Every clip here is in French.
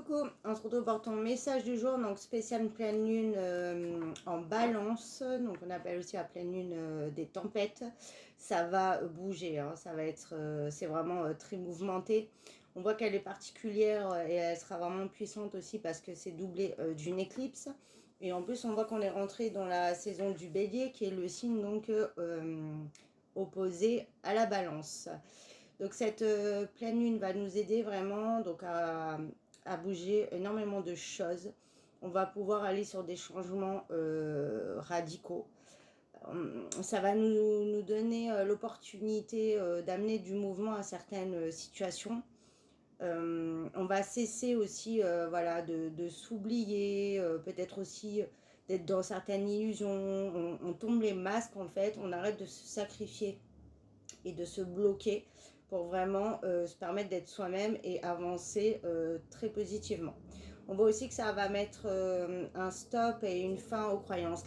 Coucou, on se retrouve pour ton message du jour, donc spécial pleine lune en balance, donc on appelle aussi la pleine lune des tempêtes. Ça va bouger, hein, ça va être, c'est vraiment très mouvementé. On voit qu'elle est particulière et elle sera vraiment puissante aussi parce que c'est doublé d'une éclipse. Et en plus, on voit qu'on est rentré dans la saison du bélier qui est le signe donc opposé à la balance. Donc cette pleine lune va nous aider vraiment donc à bouger énormément de choses. On va pouvoir aller sur des changements radicaux. Ça va nous donner l'opportunité d'amener du mouvement à certaines situations. On va cesser aussi voilà, de s'oublier, peut-être aussi d'être dans certaines illusions. On tombe les masques en fait, on arrête de se sacrifier et de se bloquer pour vraiment se permettre d'être soi-même et avancer très positivement. On voit aussi que ça va mettre un stop et une fin aux croyances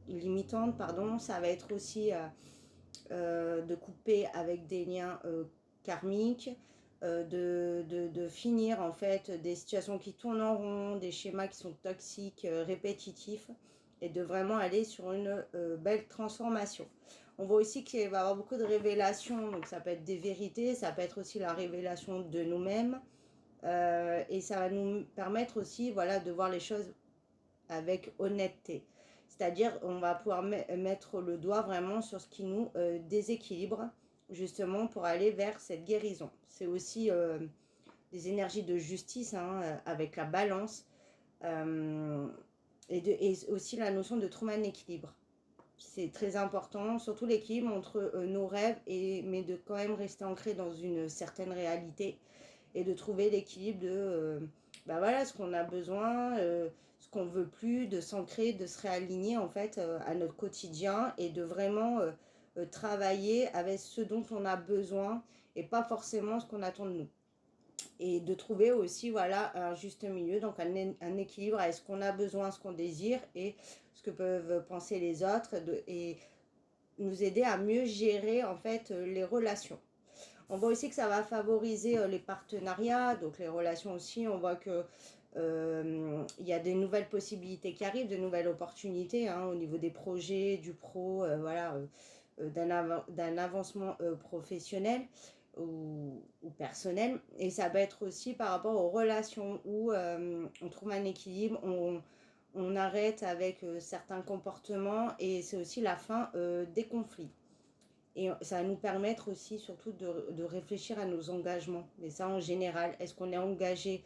limitantes. Pardon. Ça va être aussi de couper avec des liens karmiques, de finir en fait des situations qui tournent en rond, des schémas qui sont toxiques, répétitifs, et de vraiment aller sur une belle transformation. On voit aussi qu'il va y avoir beaucoup de révélations, donc ça peut être des vérités, ça peut être aussi la révélation de nous-mêmes, et ça va nous permettre aussi voilà, de voir les choses avec honnêteté. C'est-à-dire, on va pouvoir mettre le doigt vraiment sur ce qui nous déséquilibre, justement pour aller vers cette guérison. C'est aussi des énergies de justice hein, avec la balance et aussi la notion de trouver un équilibre. C'est très important, surtout l'équilibre entre nos rêves, mais de quand même rester ancré dans une certaine réalité et de trouver l'équilibre de bah voilà, ce qu'on a besoin, ce qu'on veut plus, de s'ancrer, de se réaligner en fait à notre quotidien et de vraiment travailler avec ce dont on a besoin et pas forcément ce qu'on attend de nous. Et de trouver aussi voilà, un juste milieu, donc un équilibre avec ce qu'on a besoin, ce qu'on désire et ce que peuvent penser les autres et nous aider à mieux gérer en fait les relations. On voit aussi que ça va favoriser les partenariats, donc les relations aussi. On voit que y a des nouvelles possibilités qui arrivent, de nouvelles opportunités hein, au niveau des projets, du pro, voilà, d'un avancement professionnel ou personnel. Et ça peut être aussi par rapport aux relations où on trouve un équilibre, on arrête avec certains comportements et c'est aussi la fin des conflits. Et ça va nous permettre aussi surtout de réfléchir à nos engagements. Mais ça en général, est-ce qu'on est engagé